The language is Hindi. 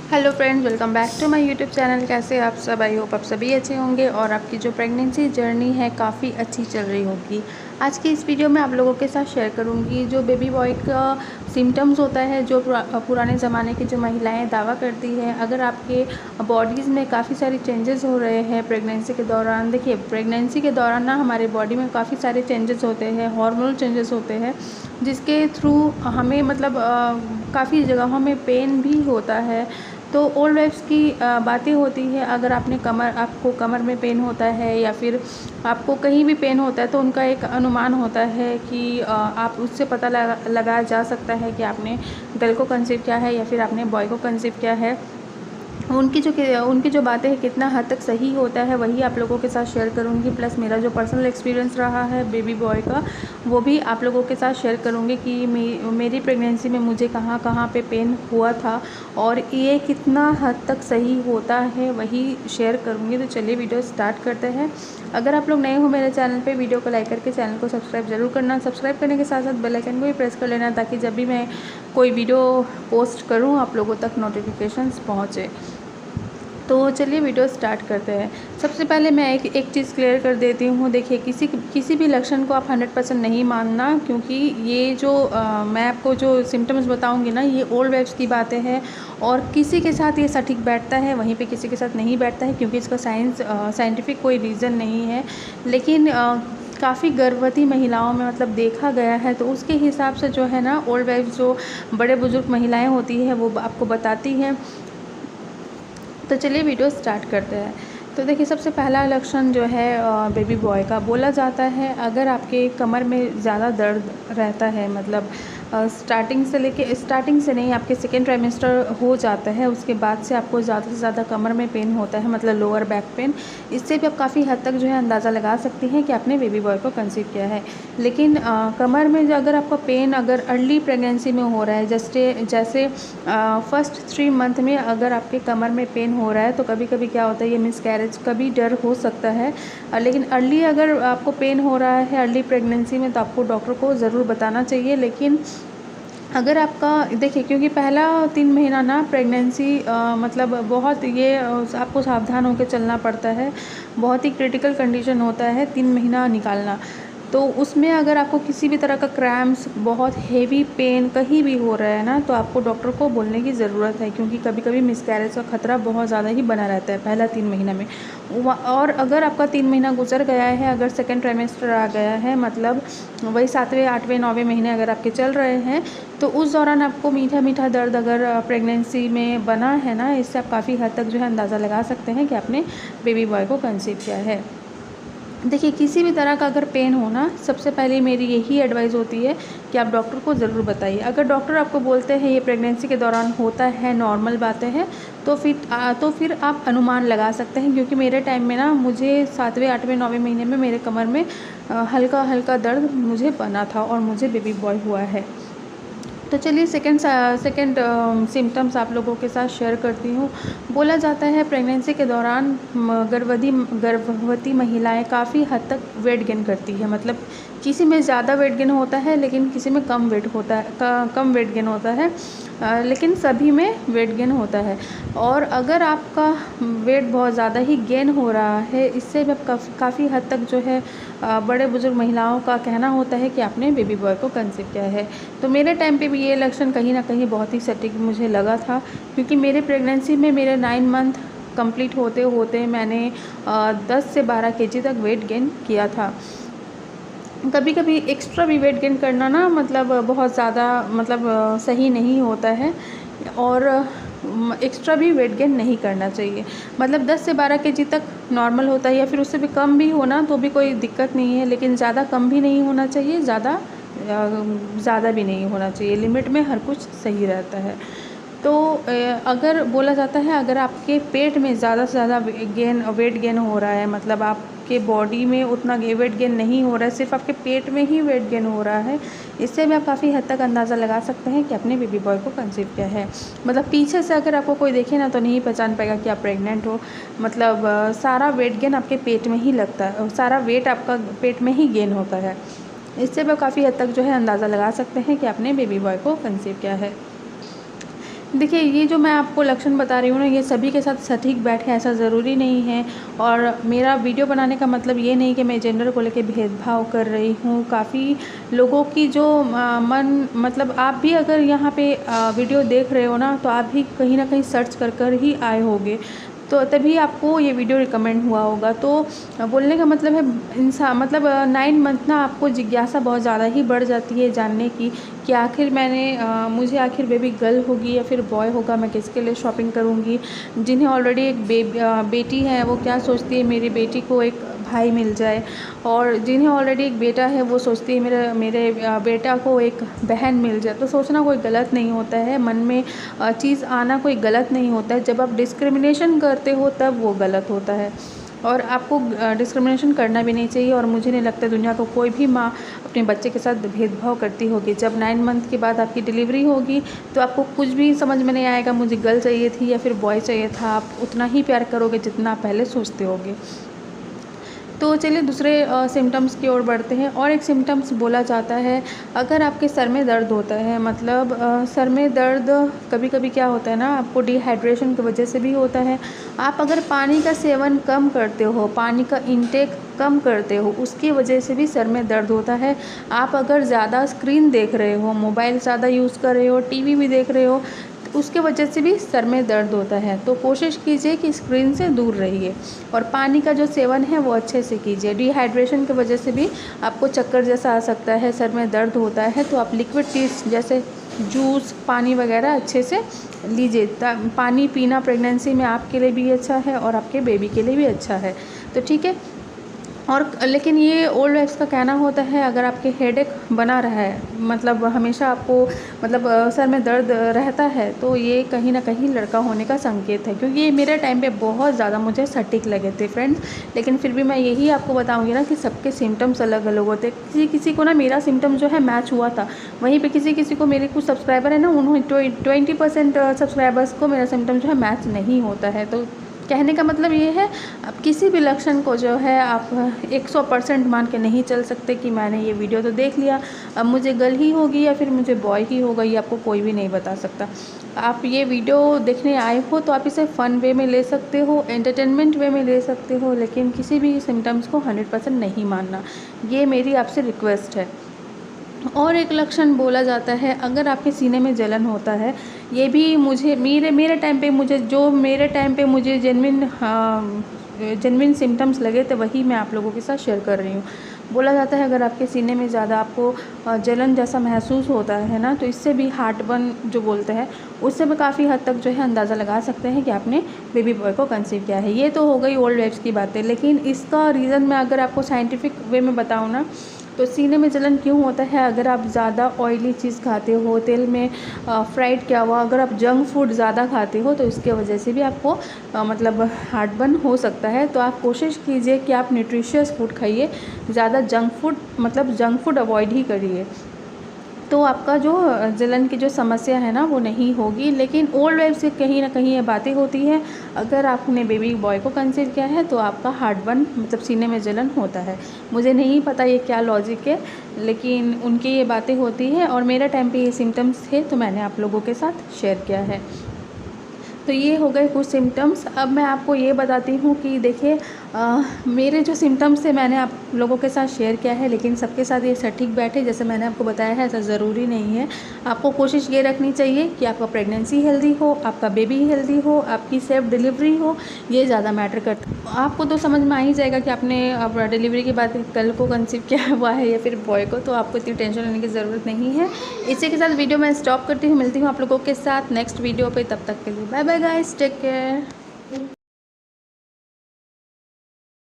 Hello friends, welcome back to my YouTube channel. कैसे आप सब? आई होप आप सभी अच्छे होंगे और आपकी जो प्रेगनेंसी जर्नी है काफ़ी अच्छी चल रही होगी। आज की इस वीडियो में आप लोगों के साथ शेयर करूंगी जो बेबी बॉय का सिम्टम्स होता है, जो पुराने ज़माने की जो महिलाएं दावा करती है। अगर आपके बॉडीज़ में काफ़ी सारे चेंजेस हो रहे हैं प्रेगनेंसी के दौरान, देखिए प्रेगनेंसी के दौरान ना हमारे बॉडी में काफ़ी सारे चेंजेस होते हैं, हार्मोनल चेंजेस होते हैं, जिसके थ्रू हमें मतलब काफ़ी जगहों में पेन भी होता है। तो ओल्ड वाइफ्स की बातें होती है। अगर आपको कमर में पेन होता है या फिर आपको कहीं भी पेन होता है तो उनका एक अनुमान होता है कि आप उससे पता लगाया जा सकता है कि आपने गर्ल को कंसीव किया है या फिर आपने बॉय को कंसीव किया है। उनकी जो बातें हैं कितना हद तक सही होता है वही आप लोगों के साथ शेयर करूंगी। प्लस मेरा जो पर्सनल एक्सपीरियंस रहा है बेबी बॉय का वो भी आप लोगों के साथ शेयर करूंगी कि मेरी प्रेगनेंसी में मुझे कहाँ कहाँ पे पेन हुआ था और ये कितना हद तक सही होता है वही शेयर करूंगी। तो चलिए वीडियो स्टार्ट करते हैं। अगर आप लोग नए हो मेरे चैनल पे, वीडियो को लाइक करके चैनल को सब्सक्राइब जरूर करना। सब्सक्राइब करने के साथ साथ बेल आइकन को भी प्रेस कर लेना ताकि जब भी मैं कोई वीडियो पोस्ट करूँ आप लोगों तक नोटिफिकेशंस पहुँचे। तो चलिए वीडियो स्टार्ट करते हैं। सबसे पहले मैं एक चीज़ क्लियर कर देती हूँ। देखिए किसी भी लक्षण को आप 100% नहीं मानना, क्योंकि ये जो मैं आपको जो सिम्टम्स बताऊँगी ना, ये ओल्ड वेब्स की बातें हैं और किसी के साथ ये सटीक बैठता है, वहीं पे किसी के साथ नहीं बैठता है, क्योंकि इसका साइंटिफिक कोई रीज़न नहीं है। लेकिन काफ़ी गर्भवती महिलाओं में मतलब देखा गया है, तो उसके हिसाब से जो है ना ओल्ड वाइफ जो बड़े बुजुर्ग महिलाएं होती हैं वो आपको बताती हैं। तो चलिए वीडियो स्टार्ट करते हैं। तो देखिए सबसे पहला लक्षण जो है बेबी बॉय का बोला जाता है, अगर आपके कमर में ज़्यादा दर्द रहता है, मतलब स्टार्टिंग से नहीं, आपके सेकेंड ट्राइमेस्टर हो जाता है उसके बाद से आपको ज़्यादा से ज़्यादा कमर में पेन होता है, मतलब लोअर बैक पेन, इससे भी आप काफ़ी हद तक जो है अंदाज़ा लगा सकती हैं कि आपने बेबी बॉय को कंसीव किया है। लेकिन कमर में जो अगर आपका पेन अगर अर्ली प्रेगनेंसी में हो रहा है, जैसे फर्स्ट 3 मंथ में अगर आपके कमर में पेन हो रहा है, तो कभी कभी क्या होता है, ये मिसकैरेज का भी डर हो सकता है। लेकिन अर्ली अगर आपको पेन हो रहा है अर्ली प्रेगनेंसी में तो आपको डॉक्टर को ज़रूर बताना चाहिए। लेकिन अगर आपका देखिए, क्योंकि पहला 3 महीना ना प्रेगनेंसी मतलब बहुत ये आपको सावधान होकर चलना पड़ता है, बहुत ही क्रिटिकल कंडीशन होता है 3 महीना निकालना। तो उसमें अगर आपको किसी भी तरह का क्रैम्प्स, बहुत हेवी पेन कहीं भी हो रहा है ना, तो आपको डॉक्टर को बोलने की ज़रूरत है, क्योंकि कभी कभी मिसकैरेज का खतरा बहुत ज़्यादा ही बना रहता है पहला 3 महीना में। और अगर आपका 3 महीना गुजर गया है, अगर सेकेंड ट्राइमेस्टर आ गया है, मतलब वही 7वें 8वें 9वें महीने अगर आपके चल रहे हैं, तो उस दौरान आपको मीठा मीठा दर्द अगर प्रेगनेंसी में बना है ना, इससे आप काफ़ी हद तक जो है अंदाज़ा लगा सकते हैं कि आपने बेबी बॉय को कंसीव किया है। देखिए किसी भी तरह का अगर पेन हो ना, सबसे पहले मेरी यही एडवाइस होती है कि आप डॉक्टर को ज़रूर बताइए। अगर डॉक्टर आपको बोलते हैं ये प्रेगनेंसी के दौरान होता है, नॉर्मल बातें हैं, तो फिर आप अनुमान लगा सकते हैं। क्योंकि मेरे टाइम में ना मुझे 7वें 8वें 9वें महीने में मेरे कमर में हल्का हल्का दर्द मुझे बना था और मुझे बेबी बॉय हुआ है। तो चलिए सेकंड सिम्टम्स आप लोगों के साथ शेयर करती हूँ। बोला जाता है प्रेगनेंसी के दौरान गर्भवती महिलाएं काफ़ी हद तक वेट गेन करती है, मतलब किसी में ज़्यादा वेट गेन होता है लेकिन किसी में कम वेट गेन होता है, लेकिन सभी में वेट गेन होता है। और अगर आपका वेट बहुत ज़्यादा ही गेन हो रहा है, इससे भी काफ़ी हद तक जो है बड़े बुजुर्ग महिलाओं का कहना होता है कि आपने बेबी बॉय को कंसीव किया है। तो मेरे टाइम पे भी ये लक्षण कहीं ना कहीं बहुत ही सटीक मुझे लगा था, क्योंकि मेरे प्रेगनेंसी में मेरे 9 मंथ कंप्लीट होते होते मैंने 10 से 12 केजी तक वेट गेन किया था। कभी कभी एक्स्ट्रा भी वेट गेन करना ना, मतलब बहुत ज़्यादा मतलब सही नहीं होता है, और एक्स्ट्रा भी वेट गेन नहीं करना चाहिए। मतलब 10 से 12 केजी तक नॉर्मल होता है, या फिर उससे भी कम भी होना तो भी कोई दिक्कत नहीं है, लेकिन ज़्यादा कम भी नहीं होना चाहिए, ज़्यादा भी नहीं होना चाहिए। लिमिट में हर कुछ सही रहता है। तो अगर बोला जाता है अगर आपके पेट में ज़्यादा से ज़्यादा वेट गेन हो रहा है, मतलब आपके बॉडी में उतना वेट गेन नहीं हो रहा है, सिर्फ आपके पेट में ही वेट गेन हो रहा है, इससे भी आप काफ़ी हद तक अंदाज़ा लगा सकते हैं कि अपने बेबी बॉय को कंसीव किया है। मतलब पीछे से अगर आपको कोई देखे ना तो नहीं पहचान पाएगा कि आप प्रेग्नेंट हो। मतलब सारा वेट गेन आपके पेट में ही लगता है, सारा वेट आपका पेट में ही गेन होता है। इससे भी काफ़ी हद तक जो है अंदाज़ा लगा सकते हैं कि आपने बेबी बॉय को कंसीव किया है। देखिए, ये जो मैं आपको लक्षण बता रही हूँ ना, ये सभी के साथ सटीक बैठे ऐसा ज़रूरी नहीं है। और मेरा वीडियो बनाने का मतलब ये नहीं कि मैं जेंडर को लेके भेदभाव कर रही हूँ। काफ़ी लोगों की जो मन, मतलब आप भी अगर यहाँ पे वीडियो देख रहे हो ना, तो आप भी कहीं ना कहीं सर्च कर ही आए होगे, तो तभी आपको ये वीडियो रिकमेंड हुआ होगा। तो बोलने का मतलब है, इंसान मतलब 9 मंथ ना आपको जिज्ञासा बहुत ज़्यादा ही बढ़ जाती है जानने की कि आखिर मुझे आखिर बेबी गर्ल होगी या फिर बॉय होगा, मैं किसके लिए शॉपिंग करूँगी। जिन्हें ऑलरेडी एक बेटी है, वो क्या सोचती है मेरी बेटी को एक भाई मिल जाए, और जिन्हें ऑलरेडी एक बेटा है वो सोचती है मेरे बेटा को एक बहन मिल जाए। तो सोचना कोई गलत नहीं होता है, मन में चीज़ आना कोई गलत नहीं होता है। जब आप डिस्क्रिमिनेशन करते हो तब वो गलत होता है, और आपको डिस्क्रिमिनेशन करना भी नहीं चाहिए। और मुझे नहीं लगता दुनिया को कोई भी माँ अपने बच्चे के साथ भेदभाव करती होगी। जब 9 मंथ के बाद आपकी डिलीवरी होगी तो आपको कुछ भी समझ में नहीं आएगा मुझे गर्ल चाहिए थी या फिर बॉय चाहिए था। आप उतना ही प्यार करोगे जितना आप पहले सोचते होगे। तो चलिए दूसरे सिम्टम्स की ओर बढ़ते हैं। और एक सिम्टम्स बोला जाता है, अगर आपके सर में दर्द होता है, मतलब सर में दर्द कभी कभी क्या होता है ना, आपको डिहाइड्रेशन की वजह से भी होता है। आप अगर पानी का सेवन कम करते हो, पानी का इंटेक कम करते हो, उसकी वजह से भी सर में दर्द होता है। आप अगर ज़्यादा स्क्रीन देख रहे हो, मोबाइल ज़्यादा यूज़ कर रहे हो, टीवी भी देख रहे हो, उसके वजह से भी सर में दर्द होता है। तो कोशिश कीजिए कि स्क्रीन से दूर रहिए, और पानी का जो सेवन है वो अच्छे से कीजिए। डिहाइड्रेशन की वजह से भी आपको चक्कर जैसा आ सकता है, सर में दर्द होता है, तो आप लिक्विड चीज़ जैसे जूस, पानी वगैरह अच्छे से लीजिए। पानी पीना प्रेगनेंसी में आपके लिए भी अच्छा है और आपके बेबी के लिए भी अच्छा है। तो ठीक है। और लेकिन ये ओल्ड वाइफ्स का कहना होता है, अगर आपके हेडेक बना रहा है, मतलब हमेशा आपको मतलब सर में दर्द रहता है, तो ये कहीं ना कहीं लड़का होने का संकेत है। क्योंकि ये मेरे टाइम पे बहुत ज़्यादा मुझे सटीक लगे थे फ्रेंड्स। लेकिन फिर भी मैं यही आपको बताऊंगी ना कि सबके सिम्टम्स अलग अलग होते हैं। किसी किसी को ना मेरा सिम्टम जो है मैच हुआ था, वहीं पर किसी किसी को, मेरे कुछ सब्सक्राइबर है ना, उन्होंने 20% सब्सक्राइबर्स को मेरा सिम्टम जो है मैच नहीं होता है। तो कहने का मतलब ये है, अब किसी भी लक्षण को जो है आप 100% मान के नहीं चल सकते कि मैंने ये वीडियो तो देख लिया, अब मुझे गर्ल ही होगी या फिर मुझे बॉय ही होगा, ये आपको कोई भी नहीं बता सकता। आप ये वीडियो देखने आए हो तो आप इसे फ़न वे में ले सकते हो, एंटरटेनमेंट वे में ले सकते हो, लेकिन किसी भी सिम्टम्स को 100% नहीं मानना, ये मेरी आपसे रिक्वेस्ट है। और एक लक्षण बोला जाता है, अगर आपके सीने में जलन होता है, ये भी मुझे मेरे टाइम पे मुझे जेन्युइन सिम्टम्स लगे थे, वही मैं आप लोगों के साथ शेयर कर रही हूँ। बोला जाता है अगर आपके सीने में ज़्यादा आपको जलन जैसा महसूस होता है ना, तो इससे भी हार्टबर्न जो बोलते हैं, उससे भी काफ़ी हद तक जो है अंदाज़ा लगा सकते हैं कि आपने बेबी बॉय को कंसीव किया है। ये तो हो गई ओल्ड वाइफ्स की बातें, लेकिन इसका रीज़न मैं अगर आपको साइंटिफिक वे में बताऊँ ना, तो सीने में जलन क्यों होता है, अगर आप ज़्यादा ऑयली चीज़ खाते हो, तेल में फ्राइड किया हुआ, अगर आप जंक फूड ज़्यादा खाते हो, तो इसके वजह से भी आपको मतलब हार्टबर्न हो सकता है। तो आप कोशिश कीजिए कि आप न्यूट्रिशियस फूड खाइए, ज़्यादा जंक फूड अवॉइड ही करिए, तो आपका जो जलन की जो समस्या है ना वो नहीं होगी। लेकिन ओल्ड वाइफ से कहीं ना कहीं ये बातें होती है, अगर आपने बेबी बॉय को कंसीव किया है तो आपका हार्टबर्न मतलब सीने में जलन होता है। मुझे नहीं पता ये क्या लॉजिक है, लेकिन उनकी ये बातें होती है, और मेरे टाइम पे ये सिम्टम्स थे तो मैंने आप लोगों के साथ शेयर किया है। तो ये हो गए कुछ सिम्टम्स। अब मैं आपको ये बताती हूँ कि देखिए, मेरे जो सिम्टम्स थे मैंने आप लोगों के साथ शेयर किया है, लेकिन सबके साथ ये सटीक बैठे जैसे मैंने आपको बताया है ऐसा ज़रूरी नहीं है। आपको कोशिश ये रखनी चाहिए कि आपका प्रेगनेंसी हेल्दी हो, आपका बेबी हेल्दी हो, आपकी सेफ डिलीवरी हो, ये ज़्यादा मैटर करता है। आपको तो समझ में आ ही जाएगा कि आपने अब डिलीवरी के बाद गर्ल को कंसीव किया हुआ है या फिर बॉय को, तो आपको इतनी टेंशन लेने की ज़रूरत नहीं है। इसी के साथ वीडियो मैं स्टॉप करती हूँ, मिलती हूँ आप लोगों के साथ नेक्स्ट वीडियो पर। तब तक के लिए bye bye guys, take care.